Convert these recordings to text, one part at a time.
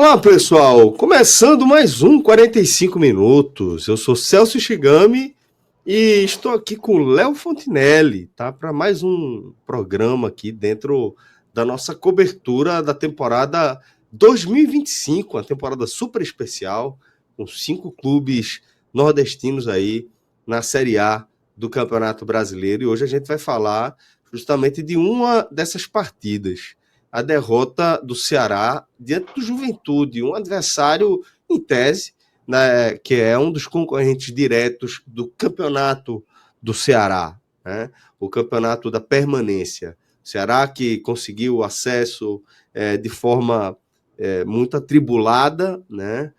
Olá, pessoal! Começando mais um 45 minutos. Eu sou Celso Shigami e estou aqui com o Léo Fontinelli, tá? Para mais um programa aqui dentro da nossa cobertura da temporada 2025, uma temporada super especial, com 5 clubes nordestinos aí na Série A do Campeonato Brasileiro. E hoje a gente vai falar justamente de uma dessas partidas. A derrota do Ceará diante do Juventude, um adversário em tese, né, que é um dos concorrentes diretos do campeonato do Ceará, né, o campeonato da permanência. O Ceará que conseguiu acesso de forma muito atribulada, né,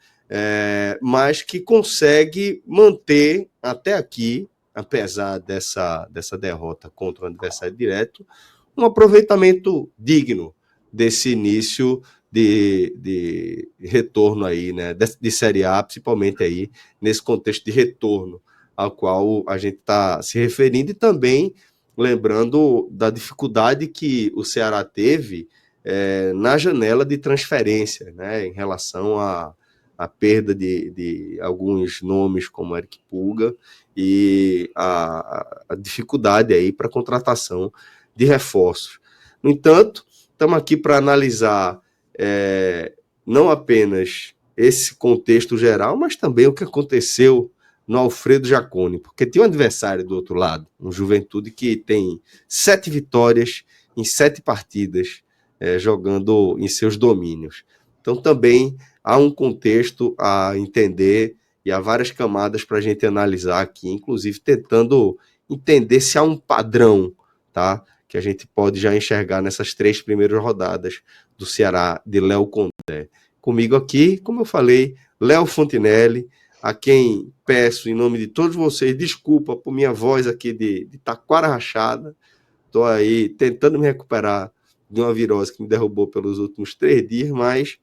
mas que consegue manter até aqui, apesar dessa derrota contra o adversário direto, um aproveitamento digno desse início de retorno aí, né, de Série A, principalmente aí nesse contexto de retorno ao qual a gente está se referindo, e também lembrando da dificuldade que o Ceará teve na janela de transferência, né, em relação à perda de alguns nomes como Eric Puga e a dificuldade aí para a contratação de reforços. No entanto, estamos aqui para analisar não apenas esse contexto geral, mas também o que aconteceu no Alfredo Jaconi, porque tem um adversário do outro lado, um Juventude que tem 7 vitórias em 7 partidas, jogando em seus domínios. Então também há um contexto a entender e há várias camadas para a gente analisar aqui, inclusive tentando entender se há um padrão, tá? Que a gente pode já enxergar nessas 3 primeiras rodadas do Ceará, de Léo Condé. Comigo aqui, como eu falei, Léo Fontinelli, a quem peço, em nome de todos vocês, desculpa por minha voz aqui de taquara rachada. Estou aí tentando me recuperar de uma virose que me derrubou pelos últimos 3 dias, mas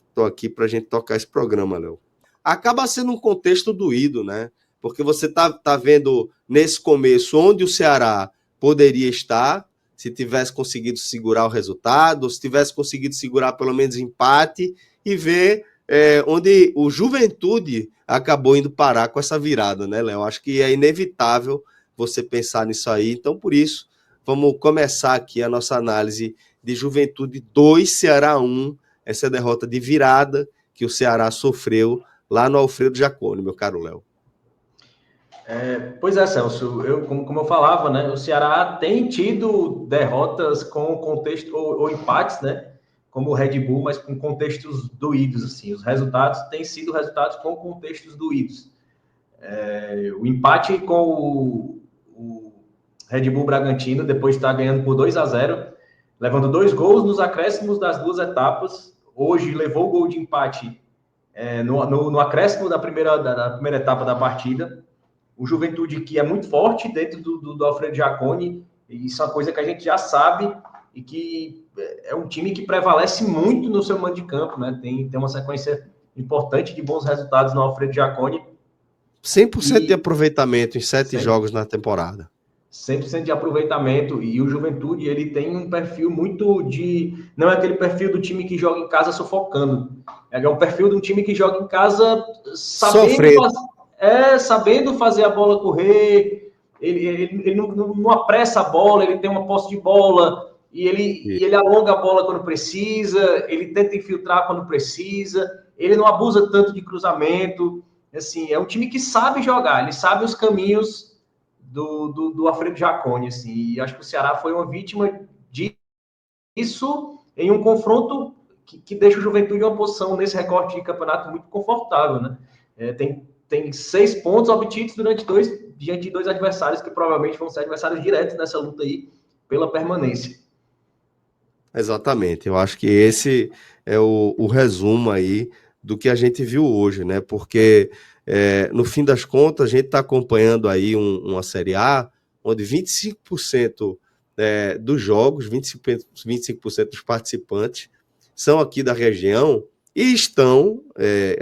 estou aqui para a gente tocar esse programa, Léo. Acaba sendo um contexto doído, né? Porque você tá vendo nesse começo onde o Ceará poderia estar, se tivesse conseguido segurar o resultado, se tivesse conseguido segurar pelo menos empate, e ver onde o Juventude acabou indo parar com essa virada, né, Léo? Acho que é inevitável você pensar nisso aí. Então, por isso, vamos começar aqui a nossa análise de Juventude 2, Ceará 1, essa derrota de virada que o Ceará sofreu lá no Alfredo Jaconi, meu caro Léo. Pois é, Celso, como eu falava, né, o Ceará tem tido derrotas com contexto, ou empates, né, como o Red Bull, mas com contextos doídos, assim, os resultados têm sido resultados com contextos doídos. O empate com o Red Bull Bragantino, depois de estar ganhando por 2-0, levando 2 gols nos acréscimos das 2 etapas, hoje levou o gol de empate no acréscimo da primeira etapa da partida. O Juventude, que é muito forte dentro do Alfredo Jaconi, e isso é uma coisa que a gente já sabe, e que é um time que prevalece muito no seu mando de campo, né? Tem uma sequência importante de bons resultados no Alfredo Jaconi. 100% de aproveitamento em 7 jogos na temporada. 100% de aproveitamento, e o Juventude, ele tem um perfil muito de... Não é aquele perfil do time que joga em casa sufocando, é um perfil de um time que joga em casa sabendo fazer a bola correr, ele não apressa a bola, ele tem uma posse de bola, e ele alonga a bola quando precisa, ele tenta infiltrar quando precisa, ele não abusa tanto de cruzamento, assim, é um time que sabe jogar, ele sabe os caminhos do Alfredo Jaconi, assim, e acho que o Ceará foi uma vítima disso em um confronto que deixa o Juventude em uma posição nesse recorte de campeonato muito confortável, né? Tem 6 pontos obtidos diante de 2 adversários que provavelmente vão ser adversários diretos nessa luta aí pela permanência. Exatamente, eu acho que esse é o resumo aí do que a gente viu hoje, né? Porque no fim das contas a gente está acompanhando aí uma Série A onde 25% dos jogos, 25% dos participantes são aqui da região e estão,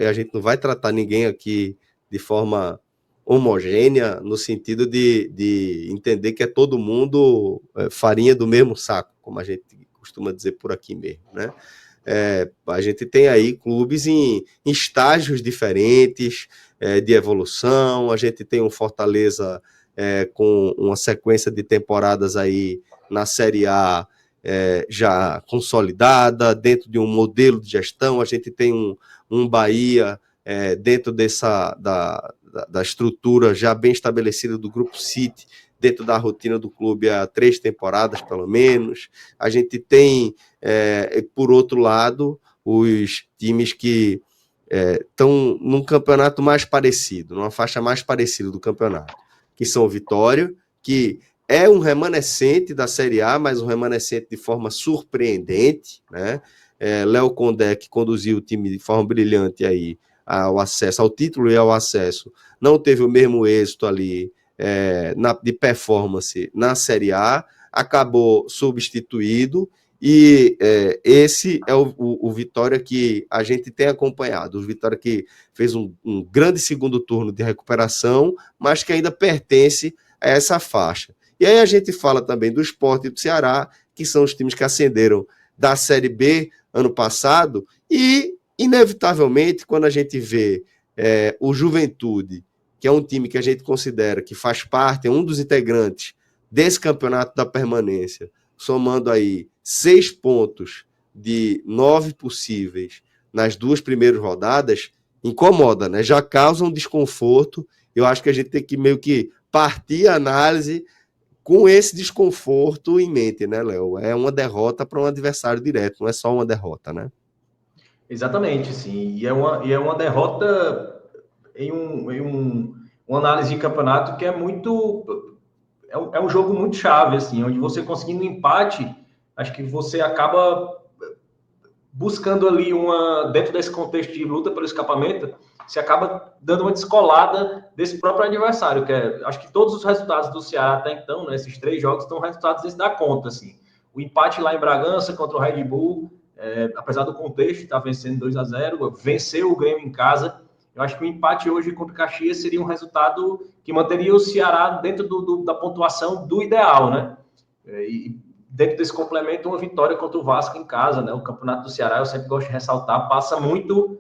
a gente não vai tratar ninguém aqui de forma homogênea, no sentido de entender que é todo mundo farinha do mesmo saco, como a gente costuma dizer por aqui mesmo, né? A gente tem aí clubes em estágios diferentes de evolução, a gente tem um Fortaleza com uma sequência de temporadas aí na Série A já consolidada, dentro de um modelo de gestão, a gente tem um Bahia dentro da estrutura já bem estabelecida do Grupo City, dentro da rotina do clube há 3 temporadas, pelo menos. A gente tem, por outro lado, os times que estão num campeonato mais parecido, numa faixa mais parecida do campeonato, que são o Vitória, que é um remanescente da Série A, mas um remanescente de forma surpreendente, né? Léo Condé, que conduziu o time de forma brilhante aí ao acesso, ao título e ao acesso, não teve o mesmo êxito ali de performance na Série A, acabou substituído, e esse é o Vitória que a gente tem acompanhado, o Vitória que fez um grande segundo turno de recuperação, mas que ainda pertence a essa faixa. E aí a gente fala também do Sport e do Ceará, que são os times que ascenderam da Série B ano passado, e inevitavelmente quando a gente vê o Juventude, que é um time que a gente considera que faz parte, é um dos integrantes desse campeonato da permanência, somando aí 6 pontos de 9 possíveis nas 2 primeiras rodadas, incomoda, né? Já causa um desconforto. Eu acho que a gente tem que meio que partir a análise com esse desconforto em mente, né, Léo? É uma derrota para um adversário direto, não é só uma derrota, né? Exatamente, sim. E é uma derrota uma análise de campeonato que é muito... É um jogo muito chave, assim, onde você conseguindo um empate, acho que você acaba buscando ali dentro desse contexto de luta pelo escapamento, você acaba dando uma descolada desse próprio adversário, acho que todos os resultados do Ceará até então, né, esses 3 jogos, estão resultados desse da conta, assim. O empate lá em Bragança contra o Red Bull, apesar do contexto, está vencendo 2-0, venceu o Grêmio em casa. Eu acho que o empate hoje contra o Caxias seria um resultado que manteria o Ceará dentro da pontuação do ideal, né? E dentro desse complemento, uma vitória contra o Vasco em casa, né? O Campeonato do Ceará, eu sempre gosto de ressaltar, passa muito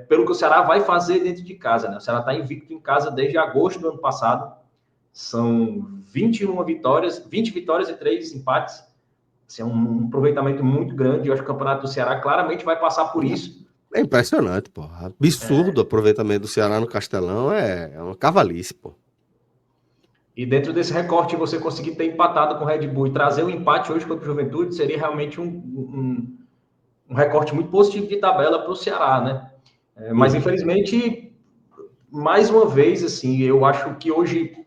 pelo que o Ceará vai fazer dentro de casa, né? O Ceará está invicto em casa desde agosto do ano passado, são 21 vitórias, 20 vitórias e 3 empates, assim, é um aproveitamento muito grande. Eu acho que o Campeonato do Ceará claramente vai passar por isso. É impressionante, pô. Absurdo o aproveitamento do Ceará no Castelão, é uma cavalice, pô. E dentro desse recorte, você conseguir ter empatado com o Red Bull e trazer o empate hoje contra o Juventude seria realmente um recorte muito positivo de tabela para o Ceará, né? Mas, infelizmente, mais uma vez, assim, eu acho que hoje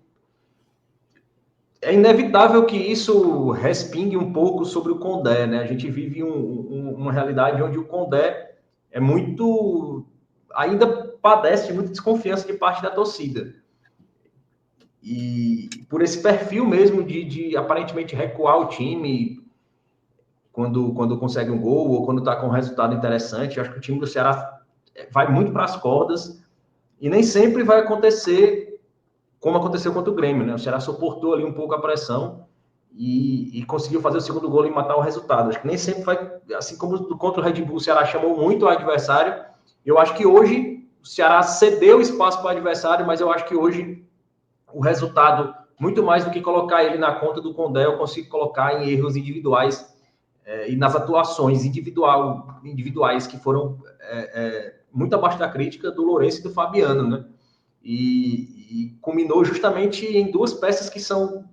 é inevitável que isso respingue um pouco sobre o Condé, né? A gente vive uma realidade onde o Condé é muito... ainda padece de muita desconfiança de parte da torcida. E por esse perfil mesmo de aparentemente recuar o time quando consegue um gol ou quando está com um resultado interessante, eu acho que o time do Ceará vai muito para as cordas e nem sempre vai acontecer como aconteceu contra o Grêmio, né? O Ceará suportou ali um pouco a pressão e conseguiu fazer o segundo gol e matar o resultado. Acho que nem sempre vai, assim como contra o Red Bull, o Ceará chamou muito o adversário. Eu acho que hoje o Ceará cedeu espaço para o adversário, mas eu acho que hoje o resultado, muito mais do que colocar ele na conta do Condé, eu consigo colocar em erros individuais e nas atuações individuais que foram muito abaixo da crítica do Lourenço e do Fabiano, né? E culminou justamente em 2 peças que são...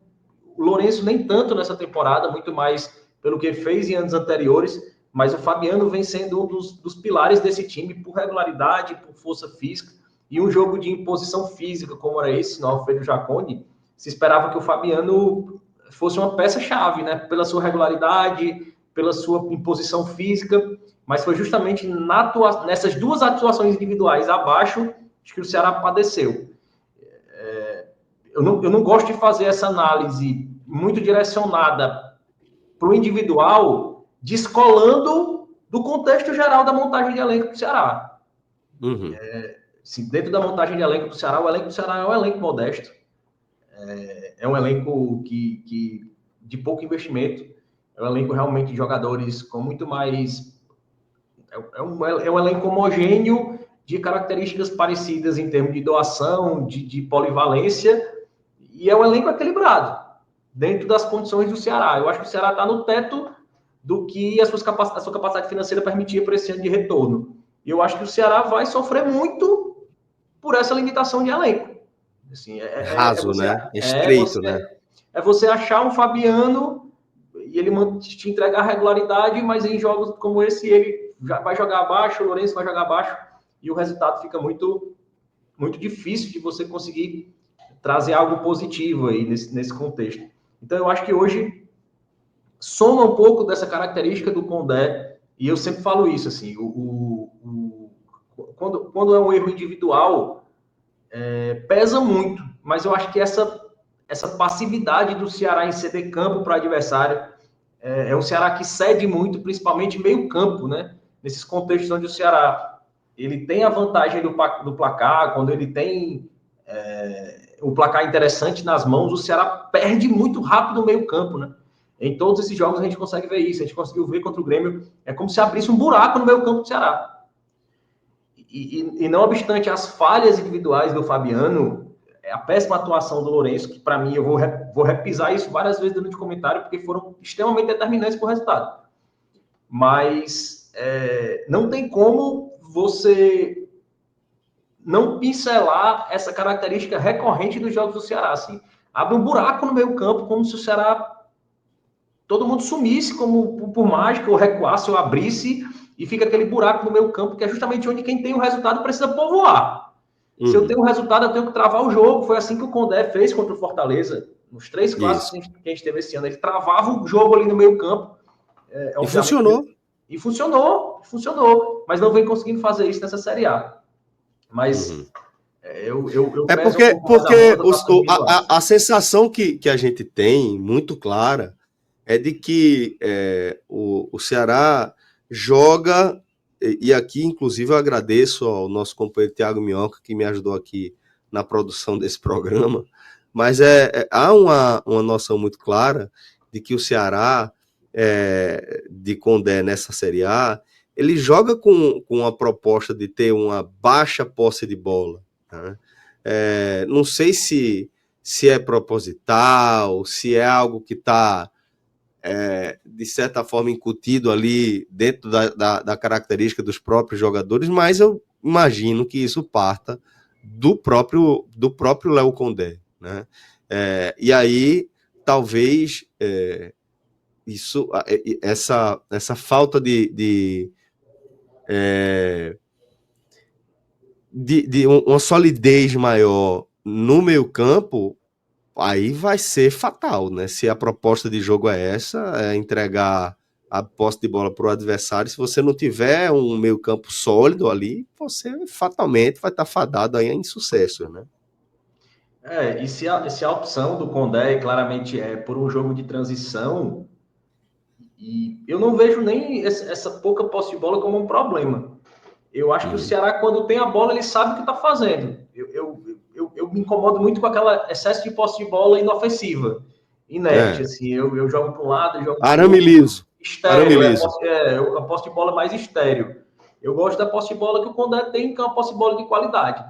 O Lourenço nem tanto nessa temporada, muito mais pelo que fez em anos anteriores, mas o Fabiano vem sendo um dos pilares desse time por regularidade, por força física, e um jogo de imposição física, como era esse no Alfredo Jaconi, se esperava que o Fabiano fosse uma peça-chave, né? Pela sua regularidade, pela sua imposição física, mas foi justamente nessas 2 atuações individuais abaixo que o Ceará padeceu. Eu não gosto de fazer essa análise muito direcionada para o individual, descolando do contexto geral da montagem de elenco do Ceará. Dentro da montagem de elenco do Ceará, o elenco do Ceará é um elenco modesto, é um elenco que de pouco investimento, é um elenco realmente de jogadores com muito mais é um elenco homogêneo de características parecidas em termos de doação, de polivalência, e é um elenco equilibrado, dentro das condições do Ceará. Eu acho que o Ceará está no teto do que a sua capacidade financeira permitia para esse ano de retorno. E eu acho que o Ceará vai sofrer muito por essa limitação de elenco. Assim, Raso, né? Estreito, né? É você achar um Fabiano e ele te entregar regularidade, mas em jogos como esse ele vai jogar abaixo, o Lourenço vai jogar abaixo, e o resultado fica muito, muito difícil de você conseguir trazer algo positivo aí nesse contexto. Então, eu acho que hoje soma um pouco dessa característica do Condé, e eu sempre falo isso, assim, quando é um erro individual, pesa muito, mas eu acho que essa passividade do Ceará em ceder campo para o adversário é um Ceará que cede muito, principalmente meio campo, né? Nesses contextos onde o Ceará ele tem a vantagem do placar, quando ele tem o placar interessante nas mãos, o Ceará perde muito rápido no meio campo, né? Em todos esses jogos a gente consegue ver isso, a gente conseguiu ver contra o Grêmio, é como se abrisse um buraco no meio campo do Ceará. E não obstante as falhas individuais do Fabiano, a péssima atuação do Lourenço, que para mim eu vou repisar isso várias vezes durante o comentário, porque foram extremamente determinantes para o resultado. Mas não tem como você não pincelar essa característica recorrente dos jogos do Ceará. Assim. Abre um buraco no meio campo, como se o Ceará todo mundo sumisse como por mágica, ou recuasse, ou abrisse, e fica aquele buraco no meio campo, que é justamente onde quem tem o resultado precisa povoar. Se eu tenho um resultado, eu tenho que travar o jogo. Foi assim que o Condé fez contra o Fortaleza, nos 3 clássicos que a gente teve esse ano. Ele travava o jogo ali no meio campo. E funcionou. E funcionou. Mas não vem conseguindo fazer isso nessa Série A. Mas eu porque a sensação que a gente tem, muito clara, é de que o Ceará joga, e aqui, inclusive, eu agradeço ao nosso companheiro Thiago Minhoca, que me ajudou aqui na produção desse programa, mas há uma noção muito clara de que o Ceará, de Condé nessa Série A, ele joga com a proposta de ter uma baixa posse de bola, né? Não sei se é proposital, se é algo que está de certa forma incutido ali dentro da característica dos próprios jogadores, mas eu imagino que isso parta do próprio Léo Condé, né? E aí talvez essa falta de uma solidez maior no meio campo, aí vai ser fatal, né? Se a proposta de jogo é essa, entregar a posse de bola para o adversário, se você não tiver um meio campo sólido ali, você fatalmente vai estar fadado aí em insucesso, né? E se a opção do Condé claramente é por um jogo de transição, e eu não vejo nem essa pouca posse de bola como um problema. Eu acho que o Ceará, quando tem a bola, ele sabe o que está fazendo. Eu me incomodo muito com aquela excesso de posse de bola inofensiva, inerte. Assim, eu jogo para um lado, eu jogo para o outro. Arame liso. Estéreo, a posse de bola mais estéreo. Eu gosto da posse de bola que o Condé tem, que é uma posse de bola de qualidade.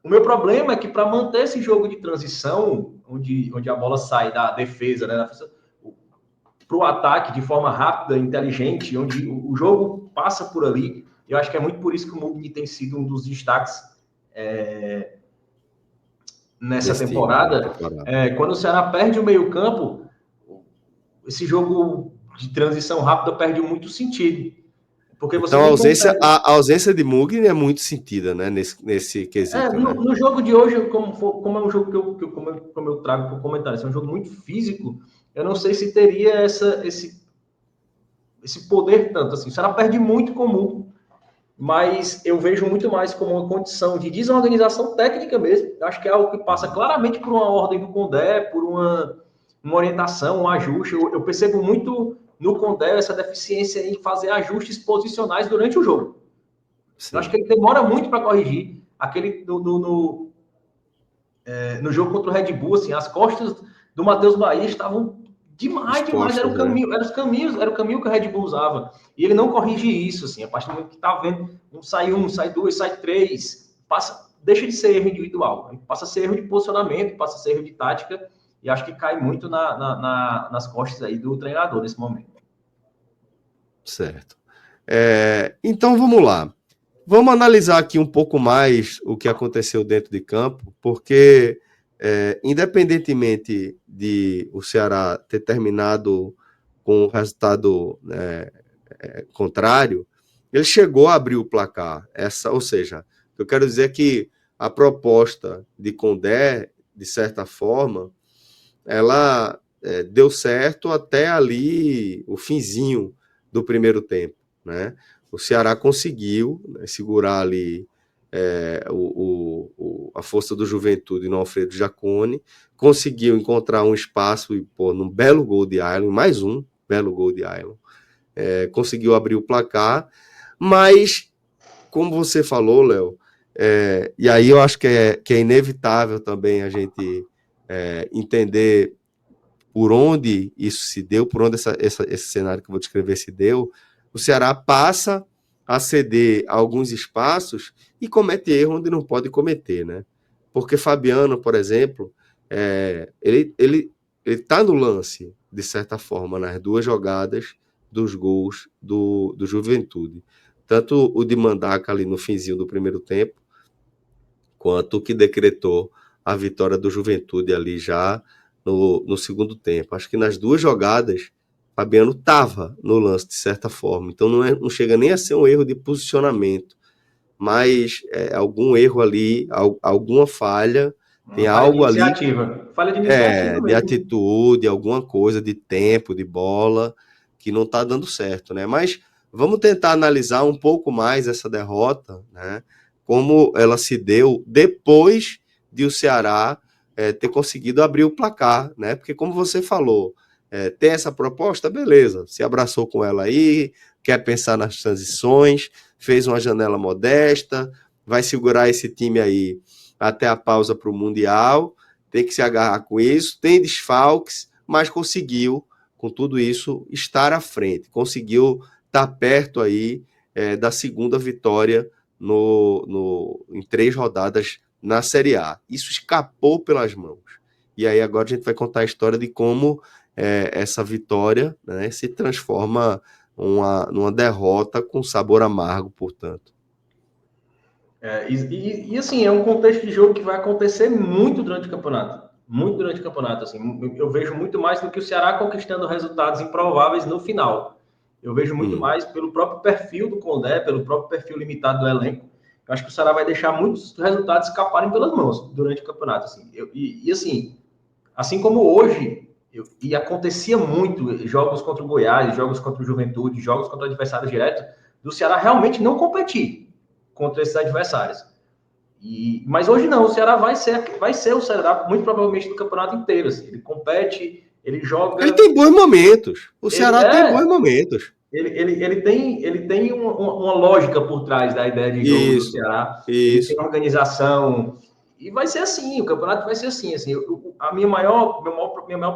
O meu problema é que para manter esse jogo de transição, onde a bola sai da defesa, né, para o ataque de forma rápida, inteligente, onde o jogo passa por ali, eu acho que é muito por isso que o Mugni tem sido um dos destaques nessa temporada. Quando o Ceará perde o meio-campo, esse jogo de transição rápida perde muito sentido. Porque você então a ausência de Mugni é muito sentida, né? Nesse quesito. No jogo de hoje, como é um jogo como eu trago para o comentário, é um jogo muito físico, eu não sei se teria esse poder tanto assim. O Ceará perde muito comum, mas eu vejo muito mais como uma condição de desorganização técnica mesmo. Eu acho que é algo que passa claramente por uma ordem do Condé, por uma orientação, um ajuste. Eu percebo muito no Condé essa deficiência em fazer ajustes posicionais durante o jogo. Sim. Eu acho que ele demora muito para corrigir. Aquele no jogo contra o Red Bull, assim, as costas do Matheus Bahia estavam Demais, era expostas, o né? caminho, era o caminho que o Red Bull usava. E ele não corrige isso, assim, a partir do momento que tá vendo, um, sai dois, sai três, deixa de ser erro individual, né? Passa a ser erro de posicionamento, passa a ser erro de tática, e acho que cai muito nas costas aí do treinador nesse momento. Certo. Então vamos lá. Vamos analisar aqui um pouco mais o que aconteceu dentro de campo, porque independentemente de o Ceará ter terminado com o resultado contrário, ele chegou a abrir o placar. Ou seja, eu quero dizer que a proposta de Condé, de certa forma, ela deu certo até ali o finzinho do primeiro tempo, né? O Ceará conseguiu, né, segurar ali a força do Juventude no Alfredo Jaconi, conseguiu encontrar um espaço e pôr num belo gol de Ailon, mais um belo gol de Ailon, conseguiu abrir o placar, mas, como você falou, Léo, e aí eu acho que é inevitável também a gente entender por onde isso se deu, por onde esse cenário que eu vou descrever se deu, o Ceará passa a ceder alguns espaços e comete erro onde não pode cometer, né? Porque Fabiano, por exemplo, ele está no lance, de certa forma, nas duas jogadas dos gols do Juventude. Tanto o de Mandaca ali no finzinho do primeiro tempo, quanto o que decretou a vitória do Juventude ali já no segundo tempo. Acho que nas duas jogadas, Fabiano estava no lance de certa forma. Então não chega nem a ser um erro de posicionamento, mas algum erro ali, alguma falha, Uma tem falha de algo ali iniciativa. Falha de iniciativa de mesmo. atitude, alguma coisa de tempo, de bola, que não está dando certo, né? Mas vamos tentar analisar um pouco mais essa derrota, né? Como ela se deu depois de o Ceará ter conseguido abrir o placar, né? Porque como você falou, tem essa proposta, beleza, se abraçou com ela aí, quer pensar nas transições, fez uma janela modesta, vai segurar esse time aí até a pausa para o Mundial, tem que se agarrar com isso, tem desfalques, mas conseguiu, com tudo isso, estar à frente, conseguiu estar perto aí da segunda vitória em 3 rodadas na Série A. Isso escapou pelas mãos. E aí agora a gente vai contar a história de como essa vitória, né, se transforma numa derrota com sabor amargo, portanto. Assim, é um contexto de jogo que vai acontecer muito durante o campeonato. Muito durante o campeonato. Assim, eu vejo muito mais do que o Ceará conquistando resultados improváveis no final. Eu vejo muito mais pelo próprio perfil do Condé, pelo próprio perfil limitado do elenco. Eu acho que o Ceará vai deixar muitos resultados escaparem pelas mãos durante o campeonato. Assim. Assim como hoje, e acontecia muito, jogos contra o Goiás, jogos contra o Juventude, jogos contra o adversário direto, do Ceará realmente não competir contra esses adversários. Mas hoje não, o Ceará vai ser o Ceará muito provavelmente do campeonato inteiro. Assim. Ele compete, ele Ele joga. tem bons momentos. O Ele, Ceará tem bons momentos. ele tem uma lógica por trás da ideia de jogo do Isso, Ceará. Ele tem isso. organização. E vai ser assim, o campeonato vai ser assim. A minha maior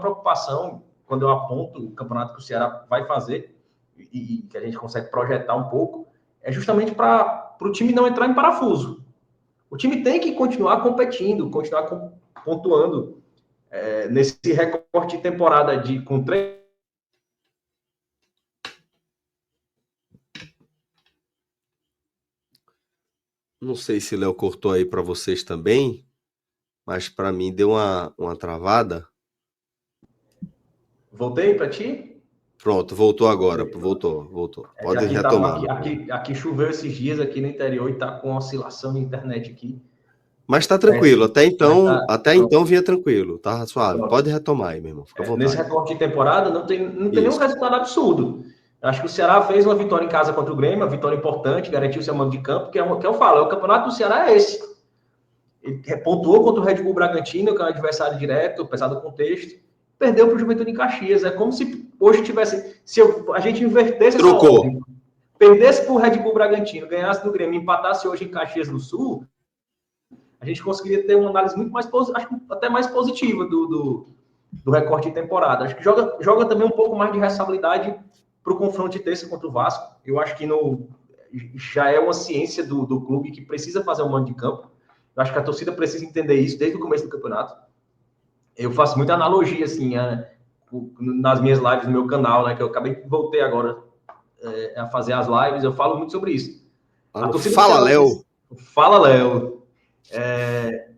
preocupação, quando eu aponto o campeonato que o Ceará vai fazer, e que a gente consegue projetar um pouco, é justamente para o time não entrar em parafuso. O time tem que continuar competindo, continuar pontuando nesse recorte de temporada com 3. Não sei se Léo cortou aí para vocês também, mas para mim deu uma travada. Voltei para ti? Pronto, voltou agora. Voltou. É que Pode retomar, meu querido. aqui choveu esses dias aqui no interior e tá com oscilação de internet aqui. Mas tá tranquilo. Péssimo. Mas tá Até então pronto. vinha tranquilo, tá suave. Pronto. Pode retomar aí, meu irmão. Fica à Nesse vontade. recorte de temporada não tem nenhum Isso. resultado absurdo. Acho que o Ceará fez uma vitória em casa contra o Grêmio, uma vitória importante, garantiu seu mando de campo, que eu falo, o campeonato do Ceará é esse. Ele pontuou contra o Red Bull Bragantino, que é um adversário direto, apesar do contexto. Perdeu para o Juventude em Caxias. É como se hoje tivesse. A gente invertesse essa Trocou. ordem. Perdesse para o Red Bull Bragantino, ganhasse do Grêmio, empatasse hoje em Caxias do Sul, a gente conseguiria ter uma análise muito mais, acho até mais positiva do recorte de temporada. Acho que joga também um pouco mais de responsabilidade para o confronto de terça contra o Vasco. Eu acho que já é uma ciência do clube que precisa fazer um mando de campo. Eu acho que a torcida precisa entender isso desde o começo do campeonato. Eu faço muita analogia, assim, nas minhas lives no meu canal, né, que eu voltei agora a fazer as lives, eu falo muito sobre isso. A torcida do Fala, Ceará, Léo. Fala, Léo.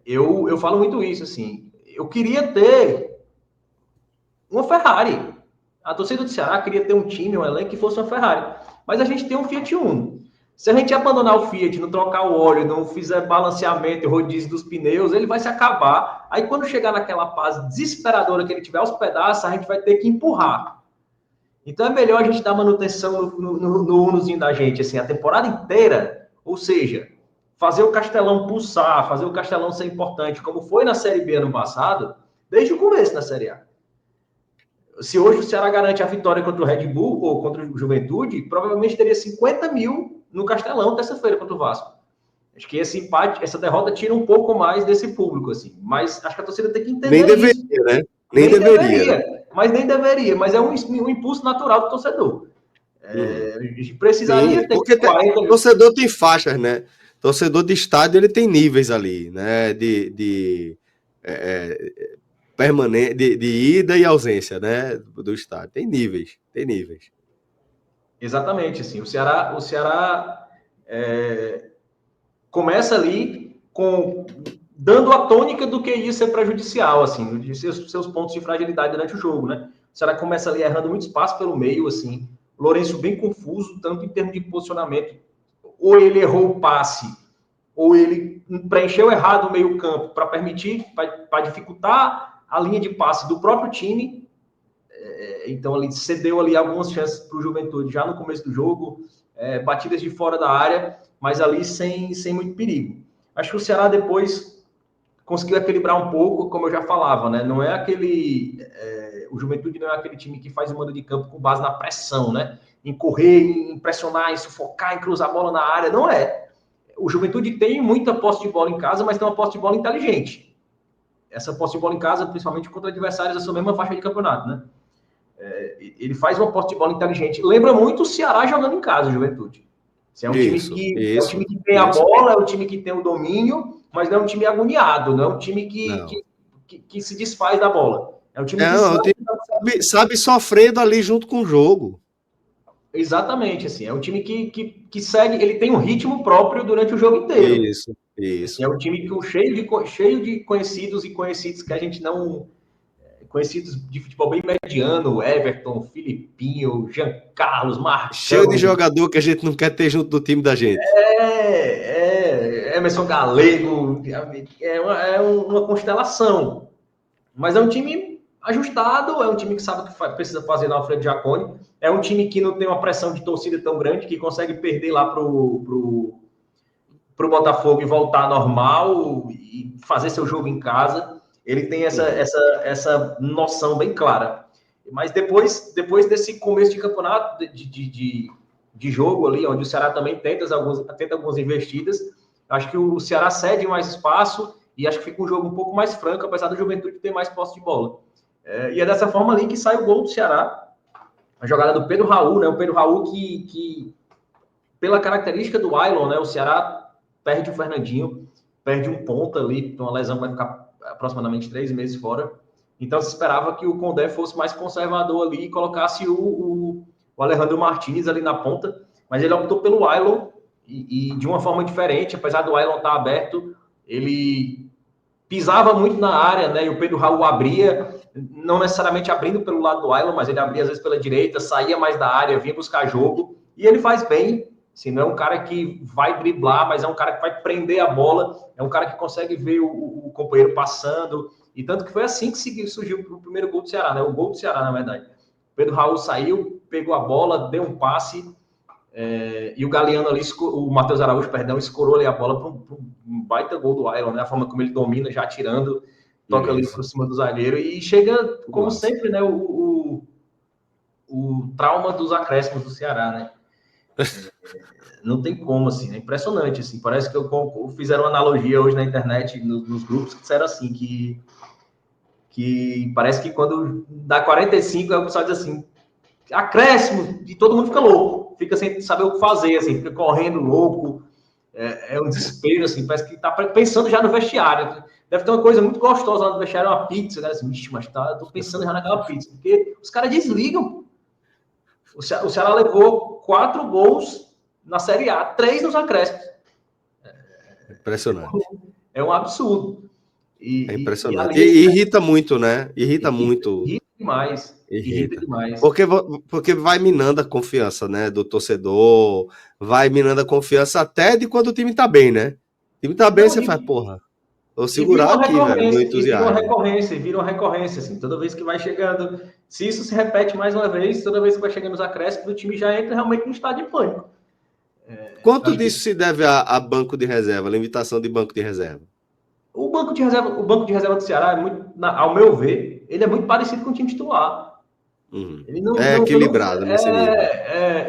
Eu falo muito isso, assim. Eu queria ter uma Ferrari. A torcida do Ceará queria ter um time, um elenco que fosse uma Ferrari. Mas a gente tem um Fiat Uno. Se a gente abandonar o Fiat, não trocar o óleo, não fizer balanceamento e rodízio dos pneus, ele vai se acabar. Aí quando chegar naquela fase desesperadora que ele tiver aos pedaços, a gente vai ter que empurrar. Então é melhor a gente dar manutenção no Unozinho da gente, assim, a temporada inteira. Ou seja, fazer o Castelão pulsar, fazer o Castelão ser importante, como foi na Série B ano passado, desde o começo da Série A. Se hoje o Ceará garante a vitória contra o Red Bull ou contra o Juventude, provavelmente teria 50 mil no Castelão terça-feira contra o Vasco. Acho que esse empate, essa derrota tira um pouco mais desse público, assim. Mas acho que a torcida tem que entender Nem deveria, isso. né? Nem deveria. Mas nem deveria. Mas é um impulso natural do torcedor. A gente precisaria Sim, ter porque 40 mil. torcedor tem faixas, né? Torcedor de estádio, ele tem níveis ali, né? Permanente, de ida e ausência, né? Do estádio. Tem níveis, tem níveis. Exatamente, assim. O Ceará começa ali dando a tônica do que ia ser prejudicial, assim, de seus pontos de fragilidade durante o jogo, né? O Ceará começa ali errando muito espaço pelo meio, assim, o Lourenço bem confuso, tanto em termos de posicionamento, ou ele errou o passe, ou ele preencheu errado o meio campo para permitir, para dificultar a linha de passe do próprio time. Então ele cedeu ali algumas chances para o Juventude já no começo do jogo, batidas de fora da área, mas ali sem muito perigo. Acho que o Ceará depois conseguiu equilibrar um pouco, como eu já falava, né? Não é aquele... o Juventude não é aquele time que faz o mando de campo com base na pressão, né? Em correr, em pressionar, em sufocar, em cruzar a bola na área. Não é. O Juventude tem muita posse de bola em casa, mas tem uma posse de bola inteligente. Essa posse de bola em casa, principalmente contra adversários da sua mesma faixa de campeonato, né? Ele faz uma posse de bola inteligente. Lembra muito o Ceará jogando em casa, Juventude. É um time que tem a bola, é um time que tem o domínio, mas não é um time agoniado, não é um time que se desfaz da bola. É um time que sabe sofrendo ali junto com o jogo. Exatamente, assim, é um time que segue, ele tem um ritmo próprio durante o jogo inteiro. Isso. Assim, é um time cheio de conhecidos e conhecidos que a gente não... Conhecidos de futebol bem mediano, Everton, Filipinho, Jean Carlos, Marcão. Cheio de jogador que a gente não quer ter junto do time da gente. Emerson Galego, é uma constelação. Mas é um time ajustado, é um time que sabe o que precisa fazer na Alfredo Jaconi, é um time que não tem uma pressão de torcida tão grande, que consegue perder lá pro Botafogo e voltar normal e fazer seu jogo em casa. Ele tem essa noção bem clara. Mas depois desse começo de campeonato, de jogo ali, onde o Ceará também tenta algumas investidas, acho que o Ceará cede mais espaço e acho que fica um jogo um pouco mais franco, apesar do Juventude ter mais posse de bola. E é dessa forma ali que sai o gol do Ceará. A jogada do Pedro Raul, né? O Pedro Raul que pela característica do Ailon, né? O Ceará perde o Fernandinho, perde um ponta ali, uma lesão que vai ficar aproximadamente 3 meses fora. Então se esperava que o Condé fosse mais conservador ali e colocasse o Alejandro Martins ali na ponta, mas ele optou pelo Ailon e de uma forma diferente, apesar do Ailon estar aberto, ele pisava muito na área, né? E o Pedro Raul abria, não necessariamente abrindo pelo lado do Ailon, mas ele abria às vezes pela direita, saía mais da área, vinha buscar jogo, e ele faz bem. Assim, não é um cara que vai driblar, mas é um cara que vai prender a bola, é um cara que consegue ver o companheiro passando, e tanto que foi assim que surgiu o primeiro gol do Ceará, né? O gol do Ceará, na verdade. O Pedro Raul saiu, pegou a bola, deu um passe, e o Galeano ali, o Matheus Araújo, perdão, escorou ali a bola para um baita gol do Ailon, né? A forma como ele domina, já tirando, toca ali por cima do zagueiro, e chega, como sempre, né? O trauma dos acréscimos do Ceará, né? Não tem como, assim, é impressionante, assim, parece que fizeram uma analogia hoje na internet, nos grupos, que disseram assim, que que parece que quando dá 45, o pessoal diz assim, acréscimo, e todo mundo fica louco, fica sem saber o que fazer, assim, fica correndo louco, é um desespero, assim, parece que tá pensando já no vestiário. Deve ter uma coisa muito gostosa lá no vestiário, uma pizza, né? Assim, mas tá, eu tô pensando já naquela pizza, porque os caras desligam. O Ceará levou 4 gols na Série A, 3 nos acréscimos. Impressionante. É um absurdo. É E impressionante. ali E irrita muito, né? Irrita muito. irrita demais. Irrita Irrita. demais. Porque vai minando a confiança, né, do torcedor, vai minando a confiança até de quando o time tá bem, né? O time tá bem, Não, você faz, porra, vou e vira segurar uma aqui, velho, meu recorrência, entusiasmo. vira uma recorrência, assim, toda vez que vai chegando, se isso se repete mais uma vez, toda vez que vai chegando os acréscimos, o time já entra realmente no estado de pânico. Quanto Acho que disso se deve a banco de reserva, a limitação de banco de reserva? o banco de reserva do Ceará é muito, ao meu ver, ele é muito parecido com o time titular. Uhum. Ele não, É não, eu, não, equilibrado nesse nível.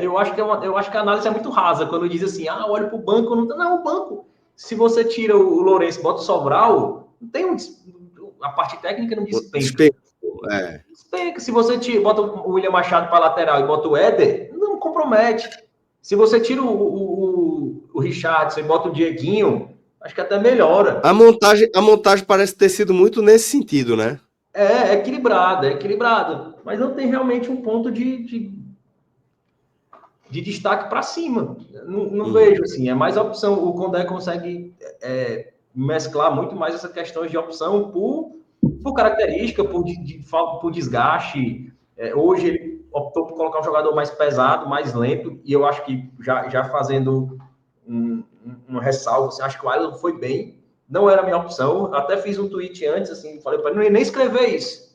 eu acho que eu acho que a análise é muito rasa quando diz assim, olha para o banco, não, o banco. Se você tira o Lourenço, e bota o Sobral, não tem a parte técnica não despenca. Despenco, é. Despenca. Se você bota o William Machado para lateral e bota o Éder, não compromete. Se você tira o Richardson e bota o Dieguinho, acho que até melhora. A montagem parece ter sido muito nesse sentido, né? É equilibrada, é equilibrada. Mas não tem realmente um ponto de destaque para cima. Não vejo assim. É mais opção. O Condé consegue mesclar muito mais essas questões de opção por característica, por desgaste. Hoje ele optou por colocar um jogador mais pesado, mais lento, e eu acho que já fazendo um ressalvo, assim, acho que o Alan foi bem. Não era a minha opção. Até fiz um tweet antes, assim, falei para ele nem escrever isso.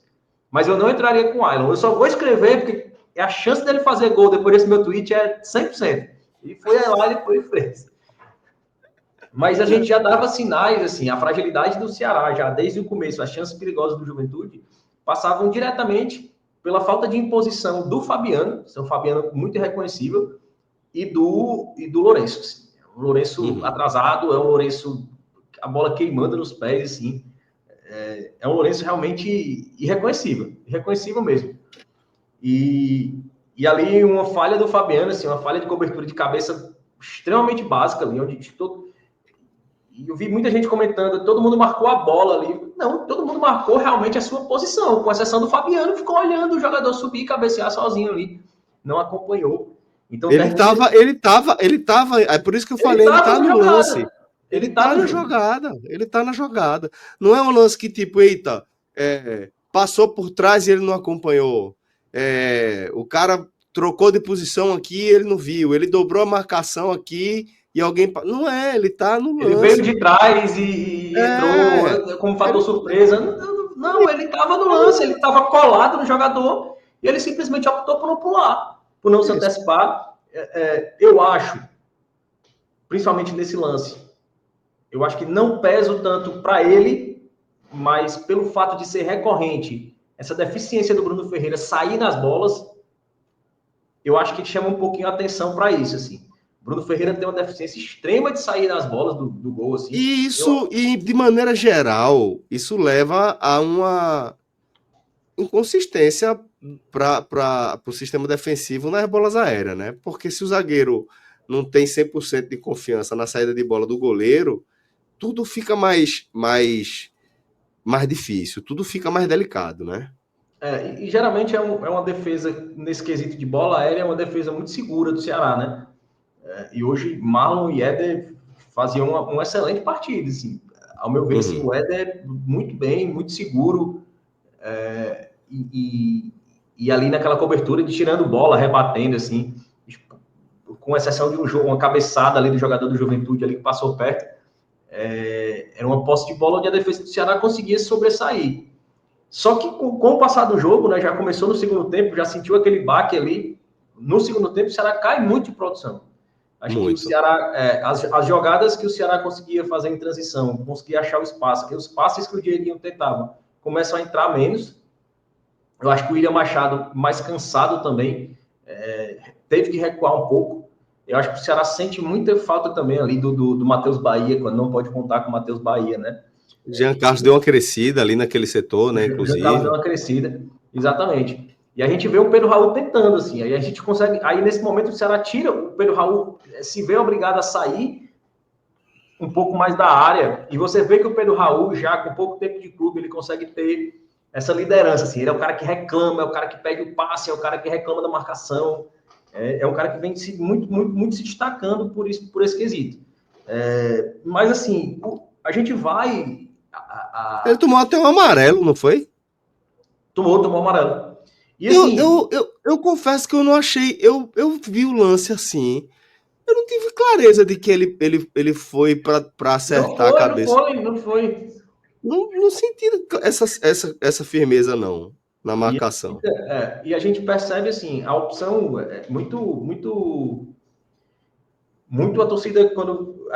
Mas eu não entraria com o Alan. Eu só vou escrever porque a chance dele fazer gol depois desse meu tweet é 100%. E foi lá, ele foi e fez. Mas a gente já dava sinais, assim, a fragilidade do Ceará, já desde o começo, as chances perigosas do Juventude passavam diretamente pela falta de imposição do Fabiano, seu Fabiano muito irreconhecível, e do Lourenço. Assim. Um Lourenço atrasado, é um Lourenço, a bola queimando nos pés, assim. É um Lourenço realmente irreconhecível mesmo. E ali uma falha do Fabiano, assim, uma falha de cobertura de cabeça extremamente básica ali, onde e eu vi muita gente comentando, todo mundo marcou a bola ali. Não, todo mundo marcou realmente a sua posição, com exceção do Fabiano, que ficou olhando o jogador subir e cabecear sozinho ali. Não acompanhou. Então, Ele tava, é por isso que eu ele falei, ele estava tá na no lance. jogada. Ele Ele estava tá no na jogo. jogada, ele tá na jogada. Não é um lance que tipo, eita, passou por trás e ele não acompanhou. O cara trocou de posição aqui, ele não viu. Ele dobrou a marcação aqui e alguém. Não é, ele tá no Ele veio de lance. trás e É, entrou como fator ele, surpresa. Não, ele estava no lance, ele estava colado no jogador e ele simplesmente optou por não pular, por não se isso. antecipar. Eu acho, principalmente nesse lance, eu acho que não peso tanto para ele, mas pelo fato de ser recorrente, essa deficiência do Bruno Ferreira sair nas bolas, eu acho que chama um pouquinho a atenção para isso, assim. Bruno Ferreira tem uma deficiência extrema de sair nas bolas do gol, assim. E de maneira geral, isso leva a uma inconsistência para o sistema defensivo nas bolas aéreas, né? Porque se o zagueiro não tem 100% de confiança na saída de bola do goleiro, tudo fica mais difícil, tudo fica mais delicado, né? E geralmente é uma defesa, nesse quesito de bola aérea, é uma defesa muito segura do Ceará, né? E hoje Marlon e Éder faziam uma excelente partida, assim. Ao meu ver, assim, o Éder muito bem, muito seguro, e ali naquela cobertura de tirando bola, rebatendo, assim, com exceção de um jogo, uma cabeçada ali do jogador do Juventude ali que passou perto, era uma posse de bola onde a defesa do Ceará conseguia sobressair. Só que com o passar do jogo, né, já começou no segundo tempo, já sentiu aquele baque ali. No segundo tempo, o Ceará cai muito de produção. Acho que o Muito. Ceará, as jogadas que o Ceará conseguia fazer em transição, conseguia achar o espaço, que os passes que o Dieguinho tentava começam a entrar menos. Eu acho que o William Machado, mais cansado também, teve que recuar um pouco. Eu acho que o Ceará sente muita falta também ali do Matheus Bahia, quando não pode contar com o Matheus Bahia, né? Jean Carlos deu uma crescida ali naquele setor, né? O Jean Carlos deu Inclusive. uma crescida, exatamente. E a gente vê o Pedro Raul tentando, assim, aí a gente consegue, aí nesse momento o Ceará tira, o Pedro Raul se vê obrigado a sair um pouco mais da área, e você vê que o Pedro Raul, já com pouco tempo de clube, ele consegue ter essa liderança, assim, ele é o cara que reclama, é o cara que pede o passe, é o cara que reclama da marcação, é um cara que vem muito se destacando por esse quesito. Mas, assim, a gente vai... Ele tomou até um amarelo, não foi? Tomou amarelo. E assim... Eu confesso que eu não achei. Eu vi o lance assim. Eu não tive clareza de que ele foi para acertar a cabeça. Não foi. Não senti essa firmeza, não, na marcação. E a gente percebe, assim, a opção é muito a torcida, quando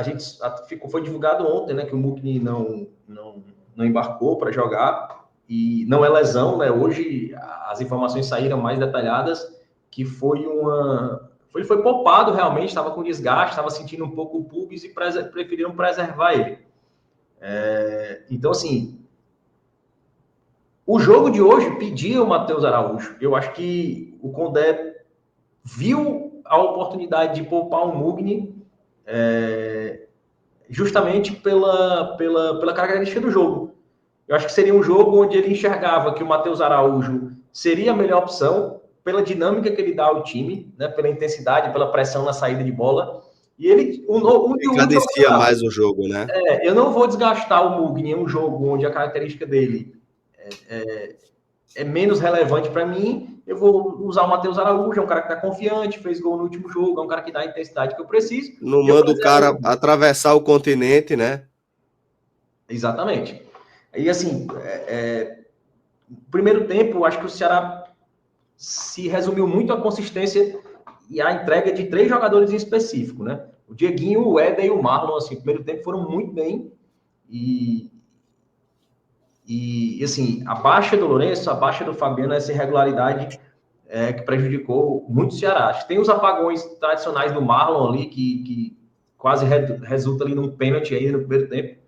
foi divulgado ontem, né, que o Mugni não embarcou para jogar, e não é lesão, né, hoje as informações saíram mais detalhadas, que ele foi poupado realmente, estava com desgaste, estava sentindo um pouco o pubis e preferiram preservar ele. Então, assim, o jogo de hoje pedia o Matheus Araújo. Eu acho que o Condé viu a oportunidade de poupar o Mugni justamente pela característica do jogo. Eu acho que seria um jogo onde ele enxergava que o Matheus Araújo seria a melhor opção pela dinâmica que ele dá ao time, né, pela intensidade, pela pressão na saída de bola. E ele Encadecia mais o jogo, né? Eu não vou desgastar o Mugni em um jogo onde a característica dele é menos relevante para mim. Eu vou usar o Matheus Araújo, é um cara que está confiante, fez gol no último jogo, é um cara que dá a intensidade que eu preciso. Não manda o cara atravessar o continente, né? Exatamente. E assim, primeiro tempo, acho que o Ceará se resumiu muito a consistência e a entrega de 3 jogadores em específico, né? O Dieguinho, o Éder e o Marlon, assim, no primeiro tempo foram muito bem. E assim, a baixa do Lourenço, a baixa do Fabiano, essa irregularidade que prejudicou muito o Ceará. Tem os apagões tradicionais do Marlon ali, que quase resulta ali num pênalti ainda no primeiro tempo.